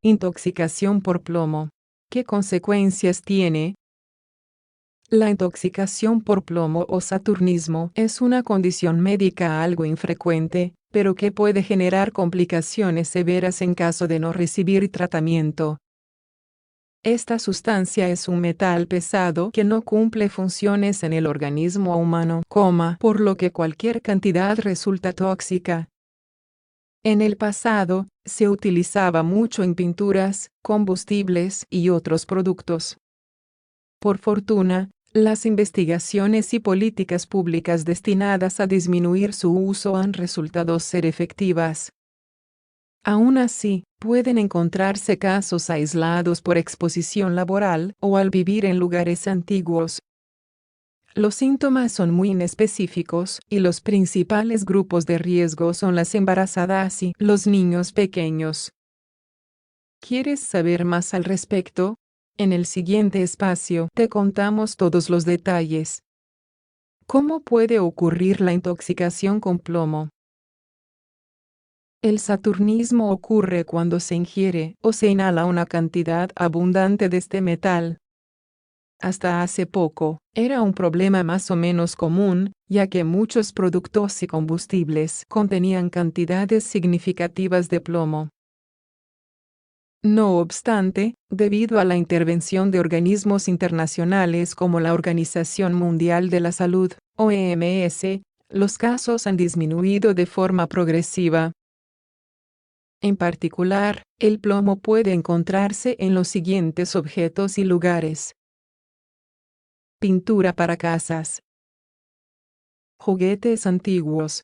Intoxicación por plomo. ¿Qué consecuencias tiene? La intoxicación por plomo o saturnismo es una condición médica algo infrecuente, pero que puede generar complicaciones severas en caso de no recibir tratamiento. Esta sustancia es un metal pesado que no cumple funciones en el organismo humano, por lo que cualquier cantidad resulta tóxica. En el pasado, se utilizaba mucho en pinturas, combustibles y otros productos. Por fortuna, las investigaciones y políticas públicas destinadas a disminuir su uso han resultado ser efectivas. Aún así, pueden encontrarse casos aislados por exposición laboral o al vivir en lugares antiguos. Los síntomas son muy inespecíficos y los principales grupos de riesgo son las embarazadas y los niños pequeños. ¿Quieres saber más al respecto? En el siguiente espacio te contamos todos los detalles. ¿Cómo puede ocurrir la intoxicación con plomo? El saturnismo ocurre cuando se ingiere o se inhala una cantidad abundante de este metal. Hasta hace poco, era un problema más o menos común, ya que muchos productos y combustibles contenían cantidades significativas de plomo. No obstante, debido a la intervención de organismos internacionales como la Organización Mundial de la Salud, OMS, los casos han disminuido de forma progresiva. En particular, el plomo puede encontrarse en los siguientes objetos y lugares: pintura para casas, juguetes antiguos,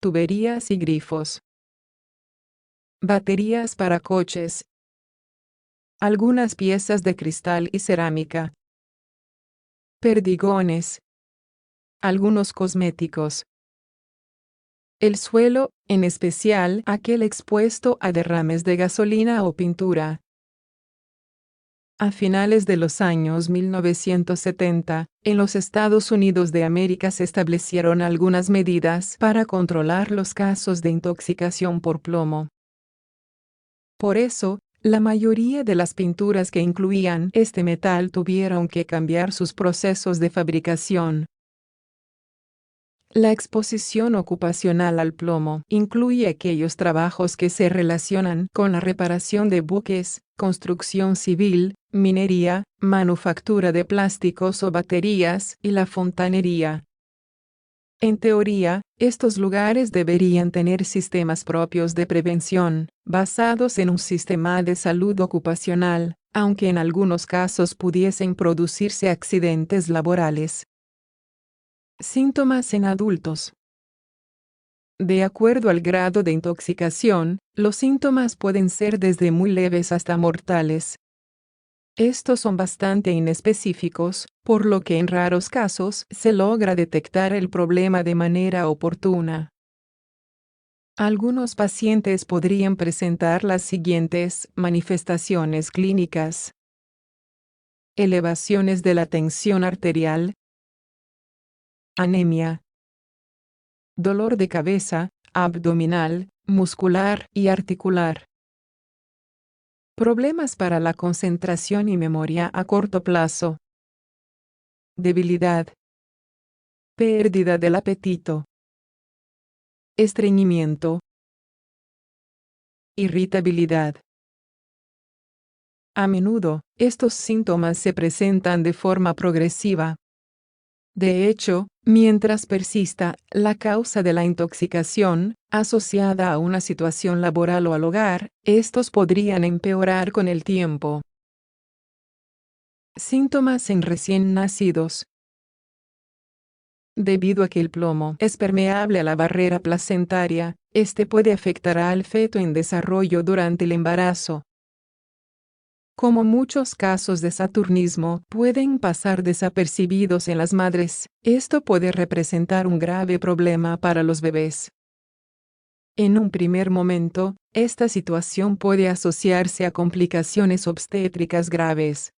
tuberías y grifos, baterías para coches, algunas piezas de cristal y cerámica, perdigones, algunos cosméticos. El suelo, en especial aquel expuesto a derrames de gasolina o pintura. A finales de los años 1970, en los Estados Unidos de América se establecieron algunas medidas para controlar los casos de intoxicación por plomo. Por eso, la mayoría de las pinturas que incluían este metal tuvieron que cambiar sus procesos de fabricación. La exposición ocupacional al plomo incluye aquellos trabajos que se relacionan con la reparación de buques, construcción civil, minería, manufactura de plásticos o baterías y la fontanería. En teoría, estos lugares deberían tener sistemas propios de prevención, basados en un sistema de salud ocupacional, aunque en algunos casos pudiesen producirse accidentes laborales. Síntomas en adultos. De acuerdo al grado de intoxicación, los síntomas pueden ser desde muy leves hasta mortales. Estos son bastante inespecíficos, por lo que en raros casos se logra detectar el problema de manera oportuna. Algunos pacientes podrían presentar las siguientes manifestaciones clínicas: elevaciones de la tensión arterial, anemia, dolor de cabeza, abdominal, muscular y articular. Problemas para la concentración y memoria a corto plazo. Debilidad. Pérdida del apetito. Estreñimiento. Irritabilidad. A menudo, estos síntomas se presentan de forma progresiva. De hecho, mientras persista la causa de la intoxicación, asociada a una situación laboral o al hogar, estos podrían empeorar con el tiempo. Síntomas en recién nacidos. Debido a que el plomo es permeable a la barrera placentaria, este puede afectar al feto en desarrollo durante el embarazo. Como muchos casos de saturnismo pueden pasar desapercibidos en las madres, esto puede representar un grave problema para los bebés. En un primer momento, esta situación puede asociarse a complicaciones obstétricas graves.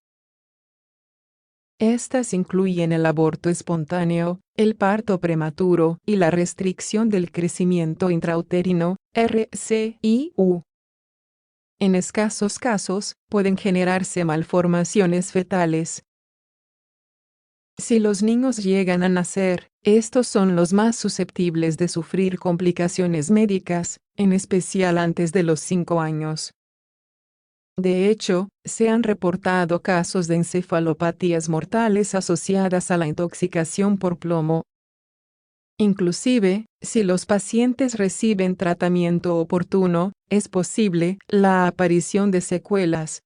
Estas incluyen el aborto espontáneo, el parto prematuro y la restricción del crecimiento intrauterino, RCIU. En escasos casos, pueden generarse malformaciones fetales. Si los niños llegan a nacer, estos son los más susceptibles de sufrir complicaciones médicas, en especial antes de los 5 años. De hecho, se han reportado casos de encefalopatías mortales asociadas a la intoxicación por plomo. Inclusive, si los pacientes reciben tratamiento oportuno, es posible la aparición de secuelas.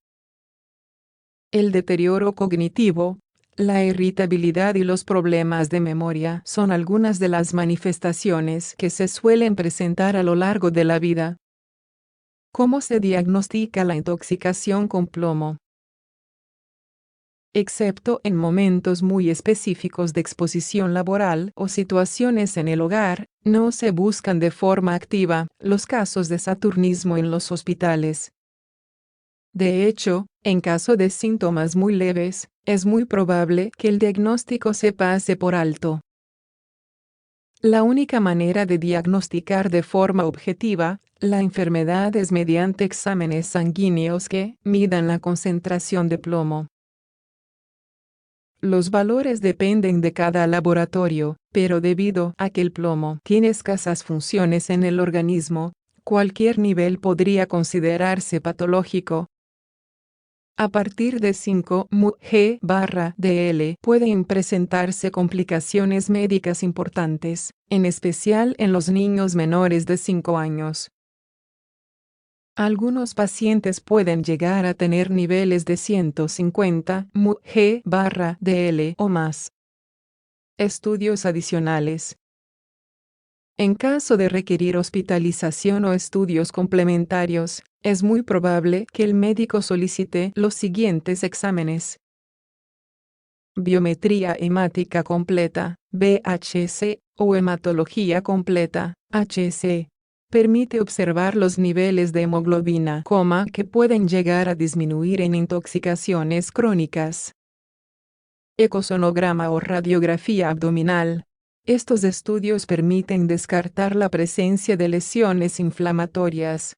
El deterioro cognitivo, la irritabilidad y los problemas de memoria son algunas de las manifestaciones que se suelen presentar a lo largo de la vida. ¿Cómo se diagnostica la intoxicación con plomo? Excepto en momentos muy específicos de exposición laboral o situaciones en el hogar, no se buscan de forma activa los casos de saturnismo en los hospitales. De hecho, en caso de síntomas muy leves, es muy probable que el diagnóstico se pase por alto. La única manera de diagnosticar de forma objetiva la enfermedad es mediante exámenes sanguíneos que midan la concentración de plomo. Los valores dependen de cada laboratorio, pero debido a que el plomo tiene escasas funciones en el organismo, cualquier nivel podría considerarse patológico. A partir de 5 μg/dL pueden presentarse complicaciones médicas importantes, en especial en los niños menores de 5 años. Algunos pacientes pueden llegar a tener niveles de 150 μg/dL o más. Estudios adicionales. En caso de requerir hospitalización o estudios complementarios, es muy probable que el médico solicite los siguientes exámenes. Biometría hemática completa, BHC, o hematología completa, HC. Permite observar los niveles de hemoglobina, que pueden llegar a disminuir en intoxicaciones crónicas. Ecosonograma o radiografía abdominal. Estos estudios permiten descartar la presencia de lesiones inflamatorias.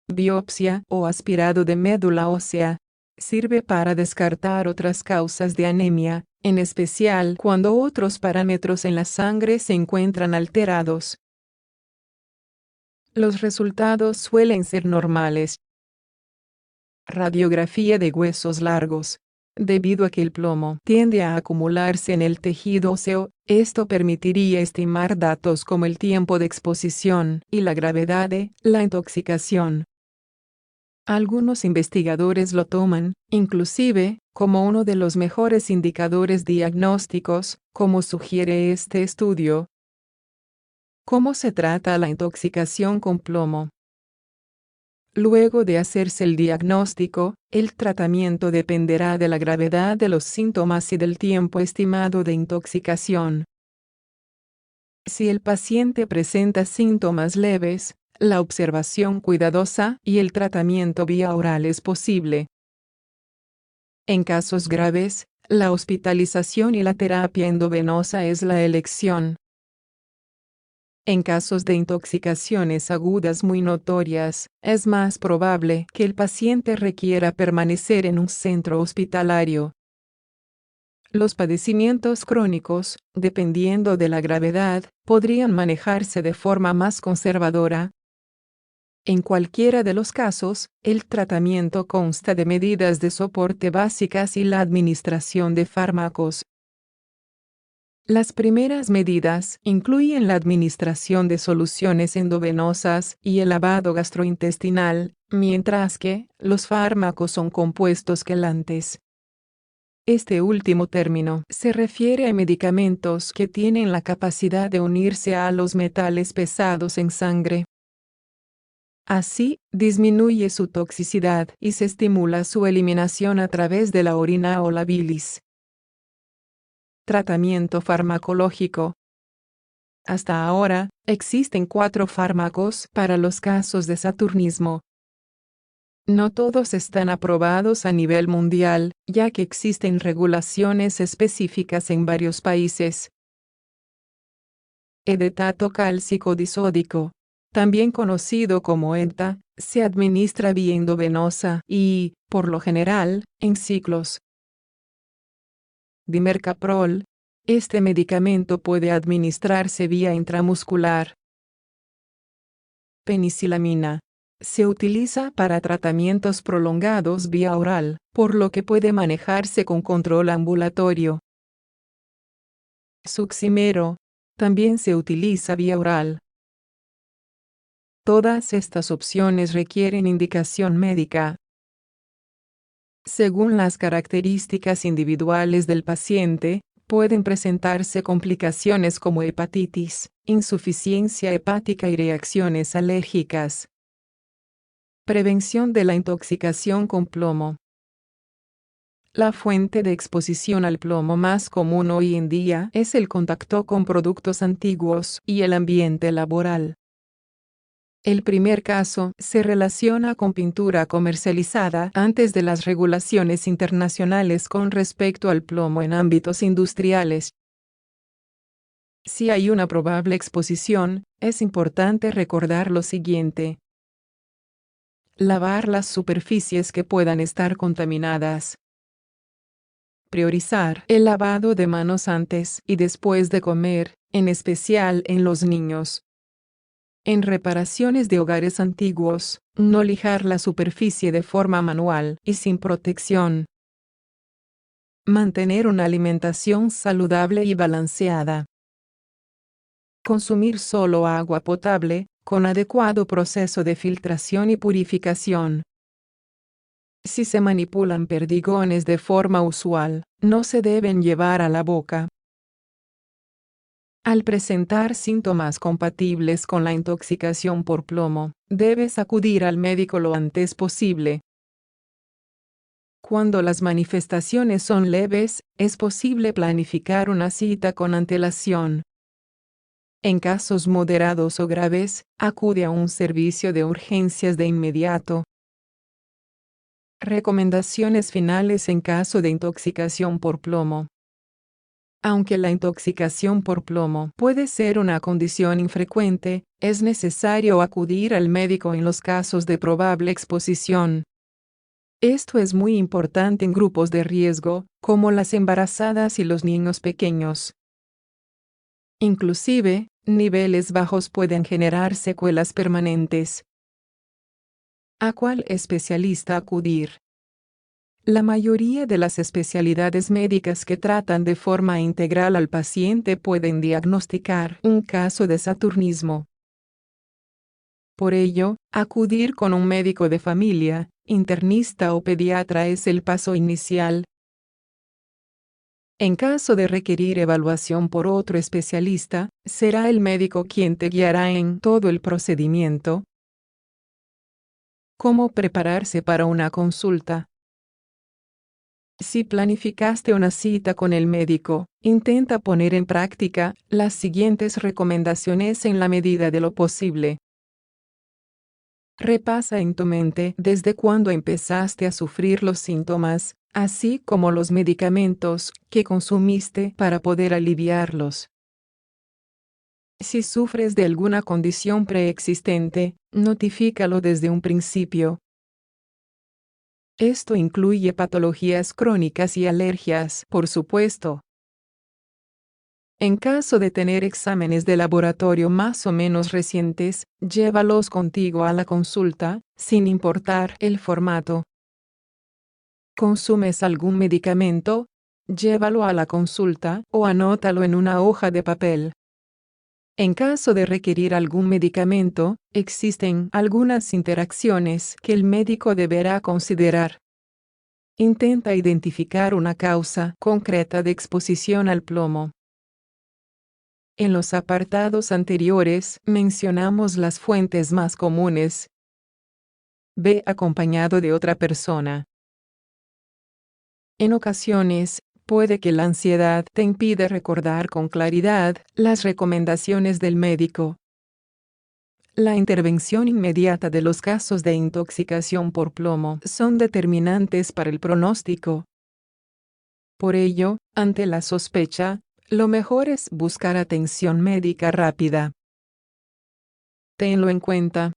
Biopsia o aspirado de médula ósea. Sirve para descartar otras causas de anemia, en especial cuando otros parámetros en la sangre se encuentran alterados. Los resultados suelen ser normales. Radiografía de huesos largos. Debido a que el plomo tiende a acumularse en el tejido óseo, esto permitiría estimar datos como el tiempo de exposición y la gravedad de la intoxicación. Algunos investigadores lo toman, inclusive, como uno de los mejores indicadores diagnósticos, como sugiere este estudio. ¿Cómo se trata la intoxicación con plomo? Luego de hacerse el diagnóstico, el tratamiento dependerá de la gravedad de los síntomas y del tiempo estimado de intoxicación. Si el paciente presenta síntomas leves, la observación cuidadosa y el tratamiento vía oral es posible. En casos graves, la hospitalización y la terapia endovenosa es la elección. En casos de intoxicaciones agudas muy notorias, es más probable que el paciente requiera permanecer en un centro hospitalario. Los padecimientos crónicos, dependiendo de la gravedad, podrían manejarse de forma más conservadora. En cualquiera de los casos, el tratamiento consta de medidas de soporte básicas y la administración de fármacos. Las primeras medidas incluyen la administración de soluciones endovenosas y el lavado gastrointestinal, mientras que los fármacos son compuestos quelantes. Este último término se refiere a medicamentos que tienen la capacidad de unirse a los metales pesados en sangre. Así, disminuye su toxicidad y se estimula su eliminación a través de la orina o la bilis. Tratamiento farmacológico. Hasta ahora, existen 4 fármacos para los casos de saturnismo. No todos están aprobados a nivel mundial, ya que existen regulaciones específicas en varios países. Edetato cálcico disódico, también conocido como EDTA, se administra vía endovenosa y, por lo general, en ciclos. Dimercaprol. Este medicamento puede administrarse vía intramuscular. Penicilamina. Se utiliza para tratamientos prolongados vía oral, por lo que puede manejarse con control ambulatorio. Succinero. También se utiliza vía oral. Todas estas opciones requieren indicación médica. Según las características individuales del paciente, pueden presentarse complicaciones como hepatitis, insuficiencia hepática y reacciones alérgicas. Prevención de la intoxicación con plomo. La fuente de exposición al plomo más común hoy en día es el contacto con productos antiguos y el ambiente laboral. El primer caso se relaciona con pintura comercializada antes de las regulaciones internacionales con respecto al plomo en ámbitos industriales. Si hay una probable exposición, es importante recordar lo siguiente. Lavar las superficies que puedan estar contaminadas. Priorizar el lavado de manos antes y después de comer, en especial en los niños. En reparaciones de hogares antiguos, no lijar la superficie de forma manual y sin protección. Mantener una alimentación saludable y balanceada. Consumir solo agua potable, con adecuado proceso de filtración y purificación. Si se manipulan perdigones de forma usual, no se deben llevar a la boca. Al presentar síntomas compatibles con la intoxicación por plomo, debes acudir al médico lo antes posible. Cuando las manifestaciones son leves, es posible planificar una cita con antelación. En casos moderados o graves, acude a un servicio de urgencias de inmediato. Recomendaciones finales en caso de intoxicación por plomo. Aunque la intoxicación por plomo puede ser una condición infrecuente, es necesario acudir al médico en los casos de probable exposición. Esto es muy importante en grupos de riesgo, como las embarazadas y los niños pequeños. Inclusive, niveles bajos pueden generar secuelas permanentes. ¿A cuál especialista acudir? La mayoría de las especialidades médicas que tratan de forma integral al paciente pueden diagnosticar un caso de saturnismo. Por ello, acudir con un médico de familia, internista o pediatra es el paso inicial. En caso de requerir evaluación por otro especialista, será el médico quien te guiará en todo el procedimiento. ¿Cómo prepararse para una consulta? Si planificaste una cita con el médico, intenta poner en práctica las siguientes recomendaciones en la medida de lo posible. Repasa en tu mente desde cuándo empezaste a sufrir los síntomas, así como los medicamentos que consumiste para poder aliviarlos. Si sufres de alguna condición preexistente, notifícalo desde un principio. Esto incluye patologías crónicas y alergias, por supuesto. En caso de tener exámenes de laboratorio más o menos recientes, llévalos contigo a la consulta, sin importar el formato. ¿Consumes algún medicamento? Llévalo a la consulta o anótalo en una hoja de papel. En caso de requerir algún medicamento, existen algunas interacciones que el médico deberá considerar. Intenta identificar una causa concreta de exposición al plomo. En los apartados anteriores mencionamos las fuentes más comunes. Ve acompañado de otra persona. En ocasiones, puede que la ansiedad te impida recordar con claridad las recomendaciones del médico. La intervención inmediata de los casos de intoxicación por plomo son determinantes para el pronóstico. Por ello, ante la sospecha, lo mejor es buscar atención médica rápida. Tenlo en cuenta.